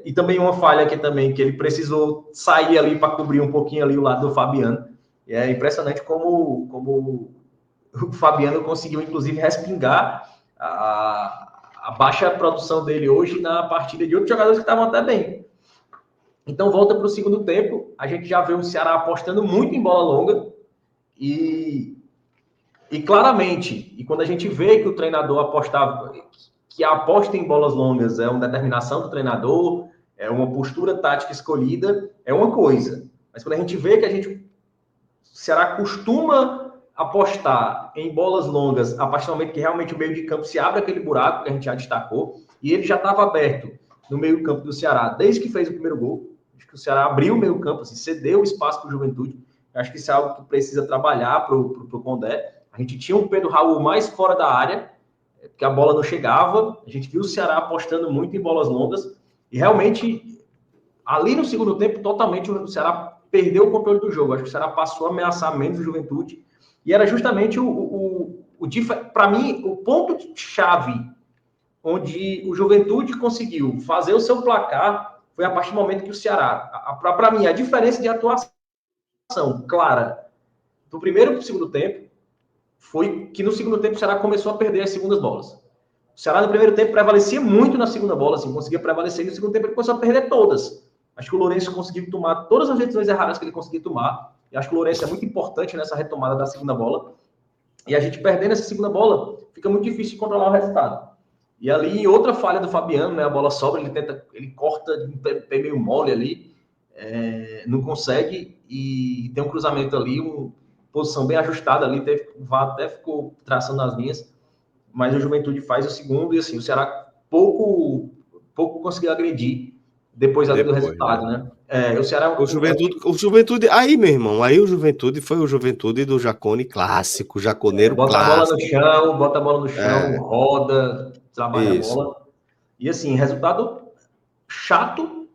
E também uma falha aqui também, que ele precisou sair ali para cobrir um pouquinho ali o lado do Fabiano. E é impressionante como o Fabiano conseguiu, inclusive, respingar a baixa produção dele hoje na partida de outros jogadores que estavam até bem. Então, volta para o segundo tempo, a gente já vê o Ceará apostando muito em bola longa e claramente, e quando a gente vê que o treinador apostava, que a aposta em bolas longas é uma determinação do treinador, é uma postura tática escolhida, é uma coisa. Mas quando a gente vê que o Ceará costuma apostar em bolas longas a partir do momento que realmente o meio de campo se abre aquele buraco que a gente já destacou, e ele já estava aberto no meio campo do Ceará desde que fez o primeiro gol. Acho que o Ceará abriu o meio campo, assim, cedeu o espaço para o Juventude. Acho que isso é algo que precisa trabalhar para o Condé. A gente tinha um Pedro Raul mais fora da área, porque a bola não chegava. A gente viu o Ceará apostando muito em bolas longas. E realmente, ali no segundo tempo, totalmente o Ceará perdeu o controle do jogo. Acho que o Ceará passou a ameaçar menos o Juventude. E era justamente para mim, o ponto-chave onde o Juventude conseguiu fazer o seu placar foi a partir do momento que o Ceará... Para mim, a diferença de atuação clara do primeiro para o segundo tempo foi que no segundo tempo o Ceará começou a perder as segundas bolas. O Ceará no primeiro tempo prevalecia muito na segunda bola, assim, conseguia prevalecer, e no segundo tempo ele começou a perder todas. Acho que o Lourenço conseguiu tomar todas as decisões erradas que ele conseguia tomar, e acho que o Lourenço é muito importante nessa retomada da segunda bola, e a gente perdendo essa segunda bola, fica muito difícil de controlar o resultado. E ali, outra falha do Fabiano, né, a bola sobra, ele corta de pé meio mole ali, não consegue, e tem um cruzamento ali, uma posição bem ajustada ali, o VAR até ficou traçando as linhas, mas o Juventude faz o segundo, e assim, o Ceará pouco conseguiu agredir depois do resultado, né? O Ceará... O Juventude, aí, meu irmão, aí o Juventude foi o Juventude do Jacone clássico, jaconeiro bota clássico. Bota a bola no chão, roda, trabalha a bola. E assim, resultado chato,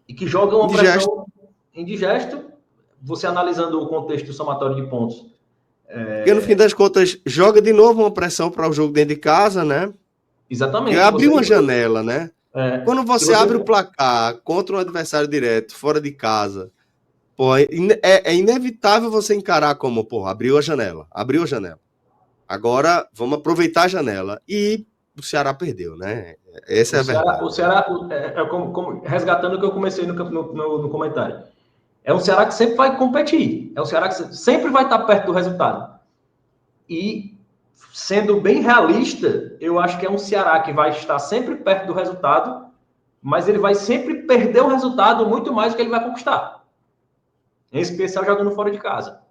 e que joga uma pressão indigesto, você analisando o contexto somatório de pontos. Porque no fim das contas, joga de novo uma pressão para o jogo dentro de casa, né? Exatamente. Eu abri uma janela, né? Quando Se você abre o placar contra um adversário direto, fora de casa, pô, é inevitável você encarar como, pô, abriu a janela. Agora, vamos aproveitar a janela. E o Ceará perdeu, né? Essa é a verdade. O Ceará resgatando o que eu comecei no comentário. É um Ceará que sempre vai competir. É um Ceará que sempre vai estar perto do resultado. E, sendo bem realista, eu acho que é um Ceará que vai estar sempre perto do resultado, mas ele vai sempre perder o resultado muito mais do que ele vai conquistar. Em especial jogando fora de casa.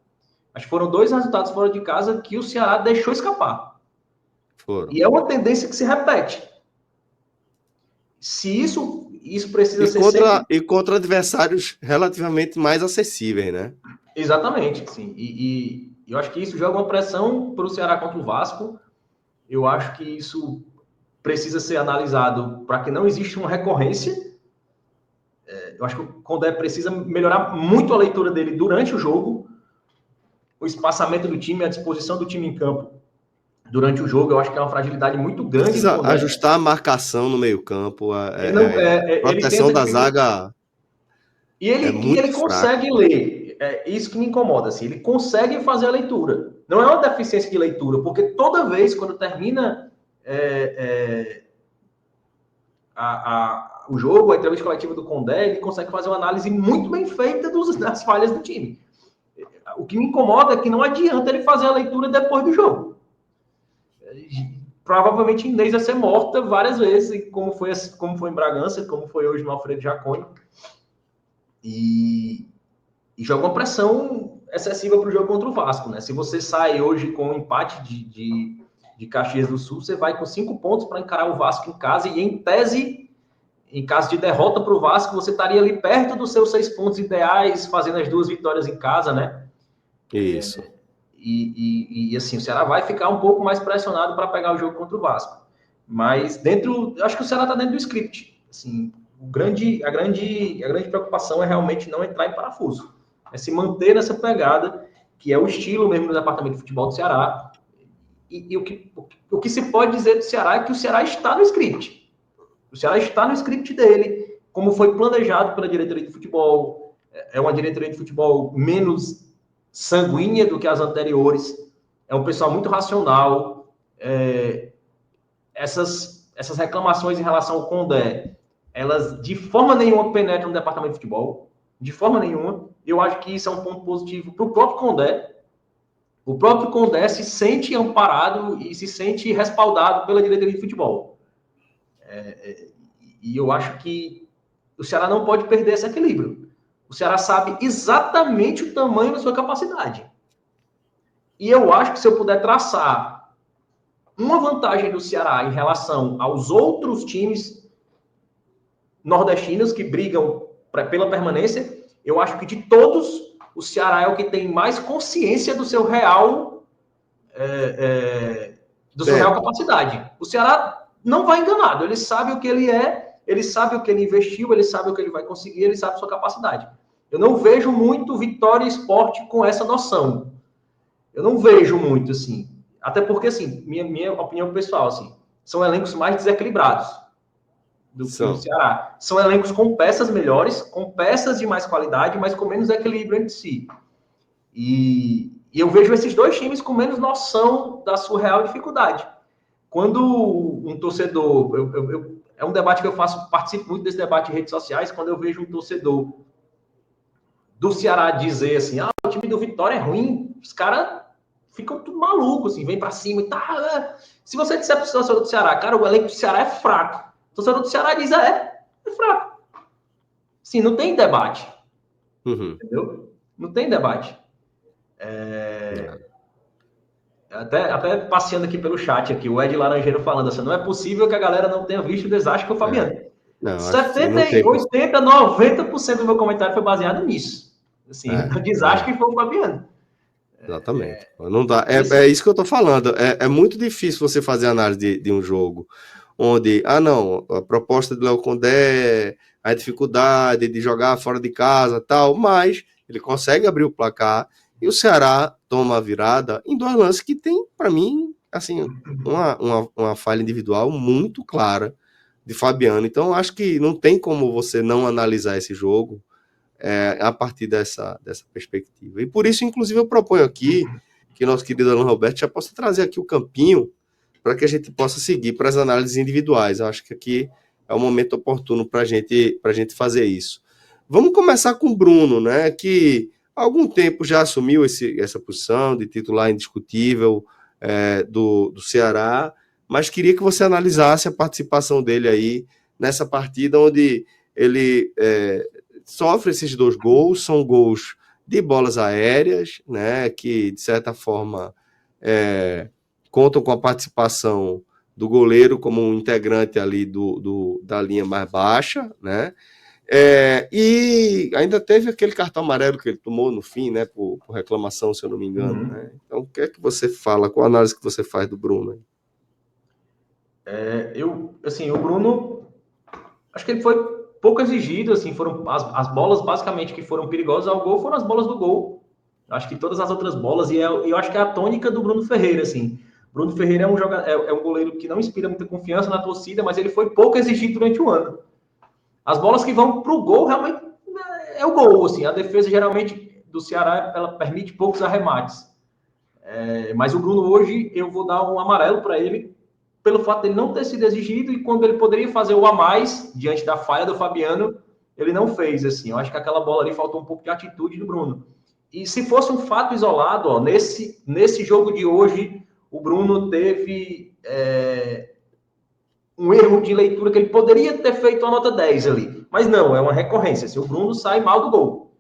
Acho que foram 2 resultados fora de casa que o Ceará deixou escapar. Foram. E é uma tendência que se repete. Se isso precisa ser sempre... E contra adversários relativamente mais acessíveis, né? Exatamente, sim. E eu acho que isso joga uma pressão para o Ceará contra o Vasco. Eu acho que isso precisa ser analisado para que não exista uma recorrência. Eu acho que o Condé precisa melhorar muito a leitura dele durante o jogo, o espaçamento do time, a disposição do time em campo durante o jogo. Eu acho que é uma fragilidade muito grande Precisa do Condé. ajustar a marcação no meio-campo, Proteção da zaga. E ele consegue ler. É isso que me incomoda. Assim, ele consegue fazer a leitura. Não é uma deficiência de leitura, porque toda vez quando termina o jogo, a entrevista coletiva do Condé, ele consegue fazer uma análise muito bem feita das falhas do time. O que me incomoda é que não adianta ele fazer a leitura depois do jogo. Provavelmente Inês vai ser morta várias vezes, como foi em Bragança, como foi hoje no Alfredo Jaconi. E joga uma pressão excessiva para o jogo contra o Vasco, né? Se você sai hoje com um empate de Caxias do Sul, você vai com 5 pontos para encarar o Vasco em casa, e em tese, em caso de derrota para o Vasco, você estaria ali perto dos seus 6 pontos ideais, fazendo as 2 vitórias em casa, né? Isso. E assim, o Ceará vai ficar um pouco mais pressionado para pegar o jogo contra o Vasco. Mas acho que o Ceará está dentro do script. Assim, a grande preocupação é realmente não entrar em parafuso. É se manter nessa pegada, que é o estilo mesmo do departamento de futebol do Ceará. E o que se pode dizer do Ceará é que o Ceará está no script. O Ceará está no script dele, como foi planejado pela diretoria de futebol. É uma diretoria de futebol menos sanguínea do que as anteriores. É um pessoal muito racional. Essas reclamações em relação ao Condé, elas de forma nenhuma penetram no departamento de futebol. De forma nenhuma. Eu acho que isso é um ponto positivo para o próprio Condé. O próprio Condé se sente amparado e se sente respaldado pela diretoria de futebol. E eu acho que o Ceará não pode perder esse equilíbrio. O Ceará sabe exatamente o tamanho da sua capacidade. E eu acho que se eu puder traçar uma vantagem do Ceará em relação aos outros times nordestinos que brigam pela permanência, eu acho que de todos, o Ceará é o que tem mais consciência do seu real real capacidade. O Ceará não vai enganado, ele sabe o que ele é, ele sabe o que ele investiu, ele sabe o que ele vai conseguir, ele sabe a sua capacidade. Eu não vejo muito Vitória e Sport com essa noção. Eu não vejo muito, assim. Até porque, assim, minha opinião pessoal, assim, são elencos mais desequilibrados do que o Ceará. São elencos com peças melhores, com peças de mais qualidade, mas com menos equilíbrio entre si. E eu vejo esses 2 times com menos noção da sua real dificuldade. Quando um torcedor... é um debate que eu participo muito desse debate em redes sociais, quando eu vejo um torcedor do Ceará dizer assim, o time do Vitória é ruim, os caras ficam tudo malucos, assim, vem pra cima e tá. Se você disser pro torcedor do Ceará, cara, o elenco do Ceará é fraco. O torcedor do Ceará diz, é fraco. Sim, não tem debate. Entendeu? Não tem debate. Até passeando aqui pelo chat, aqui, o Ed Laranjeiro falando assim, não é possível que a galera não tenha visto o desastre que o Fabiano. 70, 80, 90% do meu comentário foi baseado nisso. Assim, o desastre que foi o Fabiano. Exatamente. Não dá. É isso que eu tô falando. É muito difícil você fazer análise de um jogo onde, não, a proposta do Léo Condé, a dificuldade de jogar fora de casa tal, mas ele consegue abrir o placar e o Ceará toma a virada em 2 lances que tem, para mim, assim, uma falha individual muito clara de Fabiano. Então, acho que não tem como você não analisar esse jogo a partir dessa perspectiva. E por isso, inclusive, eu proponho aqui que nosso querido Alan Roberto já possa trazer aqui o campinho para que a gente possa seguir para as análises individuais. Eu acho que aqui é o momento oportuno para a gente fazer isso. Vamos começar com o Bruno, né, que há algum tempo já assumiu essa posição de titular indiscutível do Ceará, mas queria que você analisasse a participação dele aí nessa partida onde ele sofre esses 2 gols, são gols de bolas aéreas, né, que de certa forma contam com a participação do goleiro como um integrante ali da linha mais baixa, né? E ainda teve aquele cartão amarelo que ele tomou no fim, né, por reclamação, se eu não me engano, né? Então, o que é que você fala, qual a análise que você faz do Bruno? O Bruno, acho que ele foi pouco exigido, assim, foram as bolas basicamente que foram perigosas ao gol foram as bolas do gol. Acho que todas as outras bolas, eu acho que é a tônica do Bruno Ferreira, assim. Bruno Ferreira é um goleiro que não inspira muita confiança na torcida, mas ele foi pouco exigido durante o ano. As bolas que vão para o gol, realmente, é o gol, assim. A defesa, geralmente, do Ceará, ela permite poucos arremates. Mas o Bruno, hoje, eu vou dar um amarelo para ele, pelo fato de ele não ter sido exigido, e quando ele poderia fazer o a mais, diante da falha do Fabiano, ele não fez, assim. Eu acho que aquela bola ali faltou um pouco de atitude do Bruno. E se fosse um fato isolado, ó, nesse jogo de hoje, o Bruno teve um erro de leitura que ele poderia ter feito a nota 10 ali. Mas não, é uma recorrência. Assim, o Bruno sai mal do gol.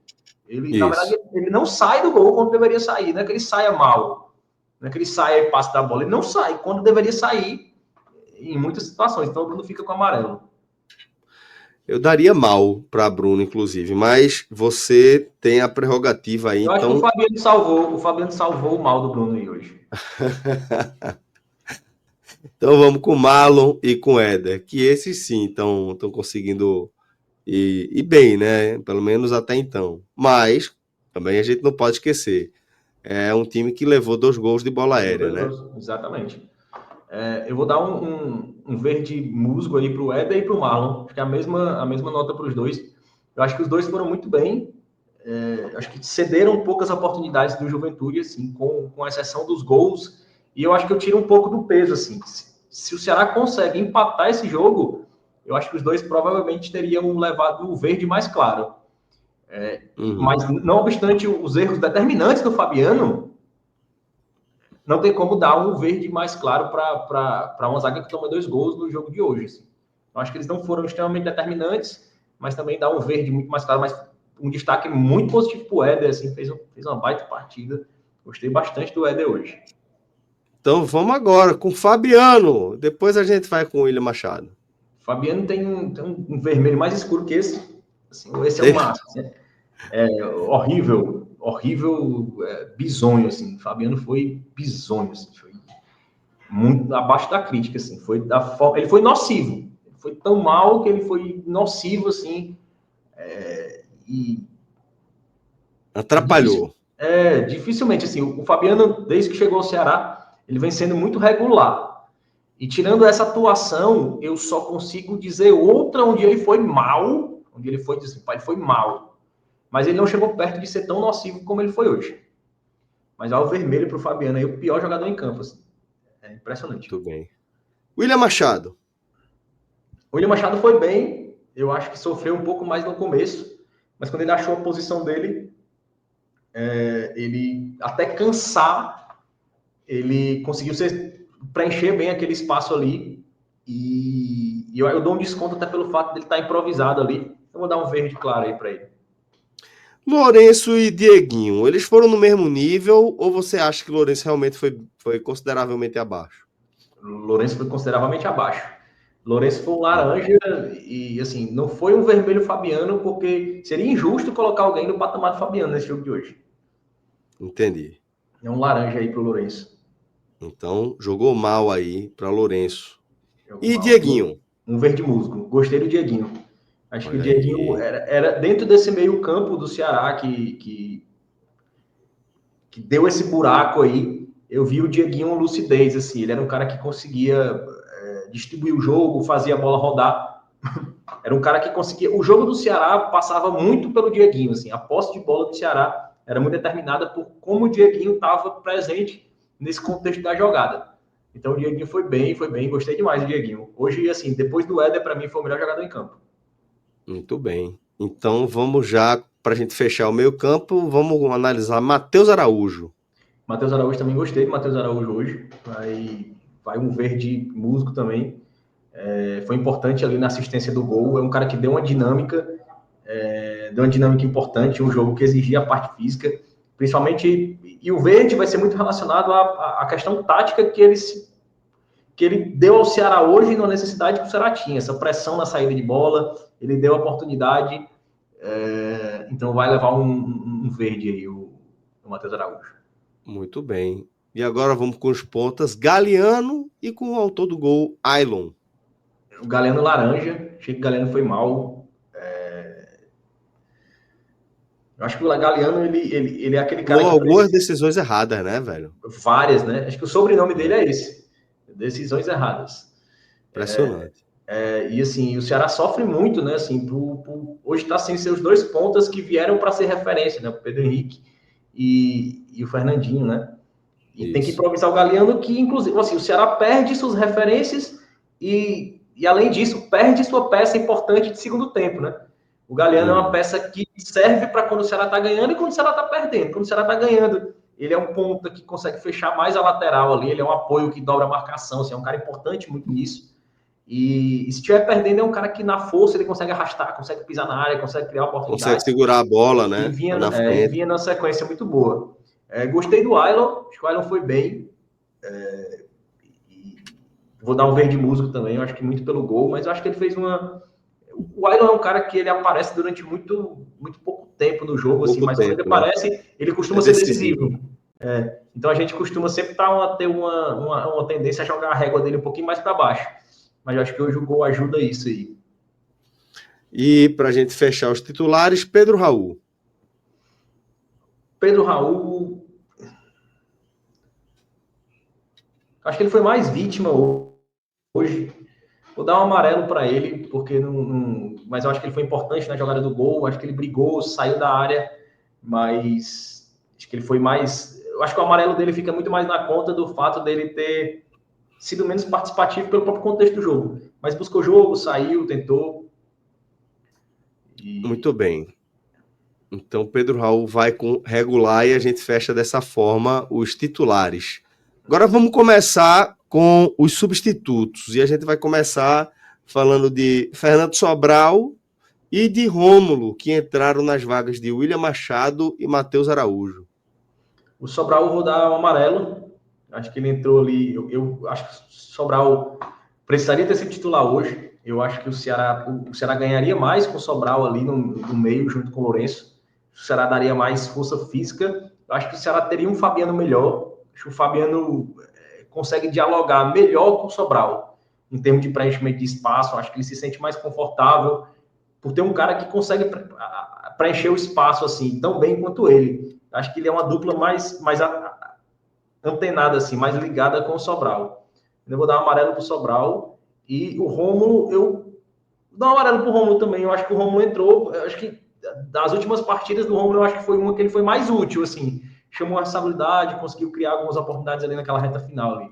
Na verdade, ele não sai do gol quando deveria sair. Não é que ele saia mal. Não é que ele saia e passe da bola. Ele não sai quando deveria sair em muitas situações. Então o Bruno fica com amarelo. Eu daria mal para Bruno, inclusive, mas você tem a prerrogativa aí, Eu acho que o Fabiano salvou o mal do Bruno aí hoje. Então vamos com Marlon e com Éder, que esses sim estão conseguindo ir bem, né? Pelo menos até então. Mas também a gente não pode esquecer. É um time que levou 2 gols de bola aérea, né? Exatamente. Eu vou dar um verde musgo aí para o Éder e para o Marlon. Acho que é a mesma nota para os dois. Eu acho que os dois foram muito bem. Acho que cederam poucas oportunidades do Juventude, assim, com exceção dos gols. E eu acho que eu tiro um pouco do peso, assim. Se o Ceará consegue empatar esse jogo, eu acho que os dois provavelmente teriam levado o verde mais claro. Mas, não obstante os erros determinantes do Fabiano, não tem como dar um verde mais claro para uma zaga que toma 2 gols no jogo de hoje. Assim. Eu acho que eles não foram extremamente determinantes, mas também dá um verde muito mais claro, mas um destaque muito positivo para o Éder, assim, fez uma baita partida. Gostei bastante do Éder hoje. Então vamos agora com Fabiano. Depois a gente vai com o William Machado. Fabiano tem um vermelho mais escuro que esse. Assim, esse é o máximo. Horrível, bizonho, assim. Fabiano foi bizonho, assim, foi muito abaixo da crítica, assim. Ele foi nocivo. Ele foi tão mal que ele foi nocivo, assim. E atrapalhou. Dificilmente, assim. O Fabiano, desde que chegou ao Ceará, ele vem sendo muito regular. E tirando essa atuação, eu só consigo dizer outra onde ele foi mal, onde ele foi mal. Mas ele não chegou perto de ser tão nocivo como ele foi hoje. Mas o vermelho para o Fabiano aí, o pior jogador em campo. Assim. É impressionante. Muito bem. William Machado. O William Machado foi bem. Eu acho que sofreu um pouco mais no começo. Mas quando ele achou a posição dele, ele até cansar, ele conseguiu preencher bem aquele espaço ali. E eu dou um desconto até pelo fato dele estar improvisado ali. Eu vou dar um verde claro aí para ele. Lourenço e Dieguinho, eles foram no mesmo nível ou você acha que Lourenço realmente foi consideravelmente abaixo? Lourenço foi consideravelmente abaixo. Lourenço foi um laranja e, assim, não foi um vermelho Fabiano, porque seria injusto colocar alguém no patamar do Fabiano nesse jogo de hoje. Entendi. É um laranja aí pro Lourenço. Então, jogou mal aí para Lourenço. E Dieguinho? Um verde musgo. Gostei do Dieguinho. Acho que o Dieguinho era dentro desse meio campo do Ceará que deu esse buraco aí. eu vi o Dieguinho lucidez, assim, ele era um cara que conseguia distribuir o jogo, fazia a bola rodar. Era um cara que conseguia... O jogo do Ceará passava muito pelo Dieguinho, assim, a posse de bola do Ceará era muito determinada por como o Dieguinho estava presente nesse contexto da jogada. Então o Dieguinho foi bem, gostei demais do Dieguinho. Hoje, assim, depois do Éder, para mim, foi o melhor jogador em campo. Muito bem. Então vamos já, para a gente fechar o meio campo, vamos analisar Matheus Araújo. Matheus Araújo também gostei de Matheus Araújo hoje. Vai um verde músico também. Foi importante ali na assistência do gol. É um cara que deu uma dinâmica importante, um jogo que exigia a parte física, principalmente. E o verde vai ser muito relacionado à questão tática que ele deu ao Ceará hoje na necessidade que o Ceará tinha, essa pressão na saída de bola, ele deu a oportunidade, então vai levar um verde aí, o Matheus Araújo. Muito bem. E agora vamos com os pontas, Galeano e com o autor do gol, Ailon. O Galeano laranja, achei que o Galeano foi mal. Eu acho que o Galeano, ele é aquele cara com algumas decisões erradas, né, velho? Várias, né? Acho que o sobrenome dele é esse. Decisões erradas. Impressionante. E assim, o Ceará sofre muito, né? Assim, hoje está sem seus dois pontas que vieram para ser referência, né? O Pedro Henrique e o Fernandinho, né? E isso. Tem que improvisar o Galeano, que inclusive, assim, o Ceará perde suas referências e além disso, perde sua peça importante de segundo tempo, né? O Galeano é uma peça que serve para quando o Ceará está ganhando e quando o Ceará está perdendo. Quando o Ceará está ganhando, ele é um ponta que consegue fechar mais a lateral ali, ele é um apoio que dobra a marcação, assim, é um cara importante muito nisso. E se estiver perdendo, é um cara que na força ele consegue arrastar, consegue pisar na área, consegue criar oportunidade. Consegue segurar a bola, né? E vinha na sequência muito boa. Gostei do Ailon, acho que o Ailon foi bem. Vou dar um verde músico também, eu acho que muito pelo gol, mas eu acho que ele fez uma... O Ailon é um cara que ele aparece durante muito pouco tempo no jogo, assim, mas quando ele aparece, ele costuma ser decisivo. Então a gente costuma sempre ter uma tendência a jogar a régua dele um pouquinho mais para baixo. Mas eu acho que hoje o gol ajuda isso aí. E para a gente fechar os titulares, Pedro Raul. Pedro Raul... Acho que ele foi mais vítima hoje. Vou dar um amarelo para ele, porque mas eu acho que ele foi importante na jogada do gol. Acho que ele brigou, saiu da área, mas acho que ele foi mais... Eu acho que o amarelo dele fica muito mais na conta do fato dele ter sido menos participativo pelo próprio contexto do jogo. Mas buscou o jogo, saiu, tentou. Muito bem. Então, Pedro Raul vai com regular e a gente fecha dessa forma os titulares. Agora vamos começar com os substitutos. E a gente vai começar falando de Fernando Sobral e de Rômulo, que entraram nas vagas de William Machado e Matheus Araújo. O Sobral eu vou dar um amarelo. Acho que ele entrou ali... Eu acho que o Sobral precisaria ter sido titular hoje. Eu acho que o Ceará ganharia mais com o Sobral ali no meio, junto com o Lourenço. O Ceará daria mais força física. Eu acho que o Ceará teria um Fabiano melhor. Acho que o Fabiano consegue dialogar melhor com o Sobral em termos de preenchimento de espaço. Acho que ele se sente mais confortável por ter um cara que consegue preencher o espaço assim tão bem quanto ele. Acho que ele é uma dupla mais antenada, assim, mais ligada com o Sobral. Eu vou dar um amarelo para o Sobral. E o Rômulo, eu vou dar um amarelo para o Rômulo também. Eu acho que o Rômulo entrou, eu acho que das últimas partidas do Rômulo, eu acho que foi uma que ele foi mais útil, assim. Chamou a responsabilidade, conseguiu criar algumas oportunidades ali naquela reta final ali.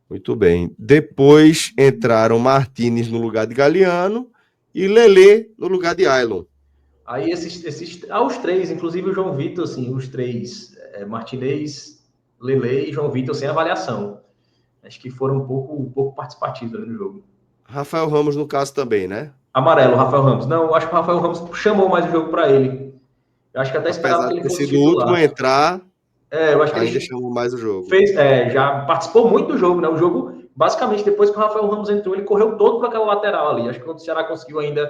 Muito bem. Depois entraram Martínez no lugar de Galeano e Lelê no lugar de Ailon. Aí os três, inclusive o João Vitor, assim, os três, Martinez, Lelê e João Vitor sem avaliação. Acho que foram um pouco participativos ali no jogo. Rafael Ramos no caso também, né? Amarelo, Rafael Ramos. Não, eu acho que o Rafael Ramos chamou mais o jogo para ele. Eu acho que até esperava que ele fosse titular. O último a entrar, eu acho que ainda chamou mais o jogo. Já participou muito do jogo, né? O jogo, basicamente, depois que o Rafael Ramos entrou, ele correu todo para aquela lateral ali. Acho que quando o Ceará conseguiu ainda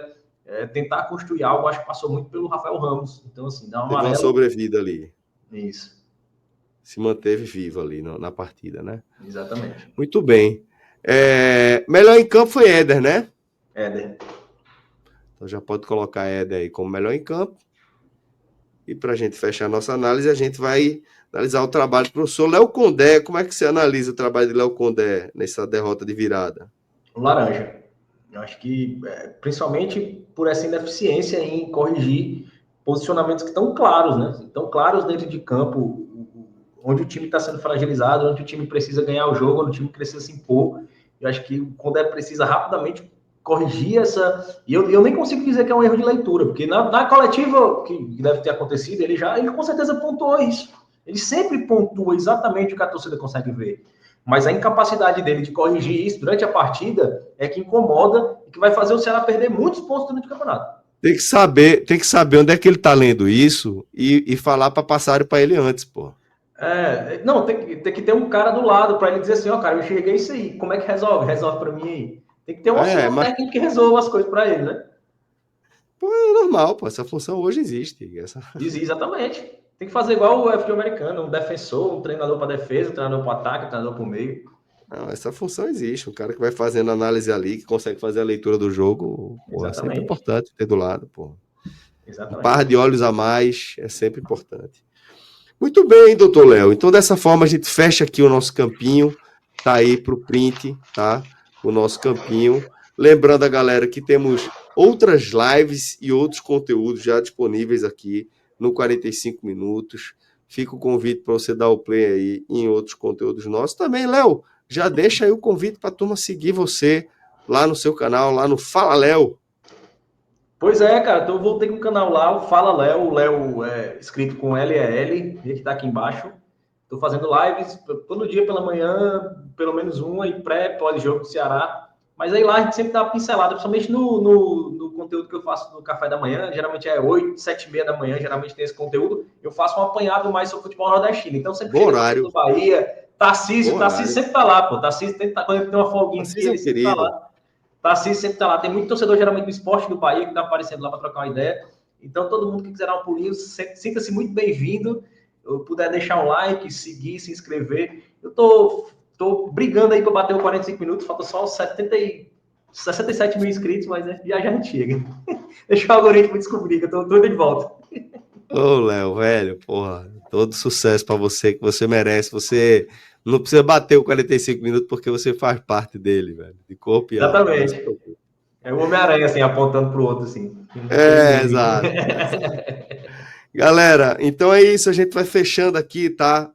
tentar construir algo, acho que passou muito pelo Rafael Ramos. Então, assim, dá uma amarelo. Teve uma sobrevida ali. Isso. Se manteve vivo ali na partida, né? Exatamente. Muito bem. Melhor em campo foi Éder, né? Éder. Então já pode colocar Éder aí como melhor em campo. E para a gente fechar a nossa análise, a gente vai Analisar o trabalho do professor Léo Condé. Como é que você analisa o trabalho de Léo Condé nessa derrota de virada? Laranja. Eu acho que, principalmente por essa ineficiência em corrigir posicionamentos que estão claros, né? Estão claros dentro de campo, onde o time está sendo fragilizado, onde o time precisa ganhar o jogo, onde o time precisa se impor. Eu acho que o Condé precisa rapidamente corrigir essa. E eu nem consigo dizer que é um erro de leitura, porque na coletiva que deve ter acontecido, ele com certeza pontuou isso. Ele sempre pontua exatamente o que a torcida consegue ver. Mas a incapacidade dele de corrigir isso durante a partida é que incomoda e que vai fazer o Ceará perder muitos pontos durante o campeonato. Tem que saber onde é que ele tá lendo isso e falar para passarem para ele antes, pô. Não, tem que ter um cara do lado para ele dizer assim, ó, cara, eu enxerguei isso aí, como é que resolve? Resolve para mim aí. Tem que ter um auxiliar técnico que resolva as coisas para ele, né? Pô, é normal, pô, essa função hoje existe. Exatamente. Tem que fazer igual o futebol americano, um defensor, um treinador para defesa, um treinador para ataque, um treinador para o meio. Não, essa função existe. Um cara que vai fazendo análise ali, que consegue fazer a leitura do jogo, pô, é sempre importante ter do lado, pô. Exatamente. Um par de olhos a mais é sempre importante. Muito bem, doutor Léo. Então, dessa forma, a gente fecha aqui o nosso campinho. Tá aí para o print, tá? O nosso campinho. Lembrando a galera que temos outras lives e outros conteúdos já disponíveis aqui no 45 minutos. Fica o convite para você dar o play aí em outros conteúdos nossos. Também, Léo, já deixa aí o convite para a turma seguir você lá no seu canal, lá no Fala Léo. Pois é, cara, então eu voltei com o canal lá, o Fala Léo, o Léo é escrito com L-E-L, que tá aqui embaixo. Tô fazendo lives todo dia pela manhã, pelo menos uma, e pós-jogo do Ceará. Mas aí lá a gente sempre dá uma pincelada, principalmente no conteúdo que eu faço no café da manhã, geralmente é 8, 7 e meia da manhã, geralmente tem esse conteúdo. Eu faço um apanhado mais sobre futebol nordestino. Então sempre chega Horário. do Bahia, Tarcísio sempre tá lá, pô. Tarcísio quando ele tem uma folguinha aqui, ele sempre tá lá. Tarcísio sempre tá lá. Tem muito torcedor, geralmente, do esporte do Bahia, que tá aparecendo lá para trocar uma ideia. Então, todo mundo que quiser dar um pulinho, sinta-se muito bem-vindo. Eu puder deixar um like, seguir, se inscrever. Eu tô brigando aí para bater os 45 minutos, falta só 67 mil inscritos, mas já a gente chega. Deixa o algoritmo descobrir, que eu tô doido de volta. Ô, Léo, velho, porra, todo sucesso para você, que você merece. Você não precisa bater o 45 minutos porque você faz parte dele, velho, de corpo e alma. Exatamente. É o Homem-Aranha, assim, apontando pro outro, assim. Exato. Galera, então é isso, a gente vai fechando aqui, tá?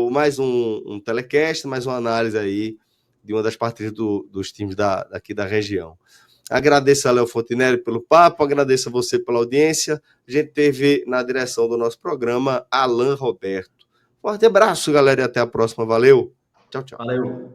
Mais um telecast, mais uma análise aí de uma das partidas dos times daqui da região. Agradeço a Léo Fontinelli pelo papo, agradeço a você pela audiência. A gente teve na direção do nosso programa Alan Roberto. Forte abraço, galera, e até a próxima. Valeu. Tchau, tchau. Valeu.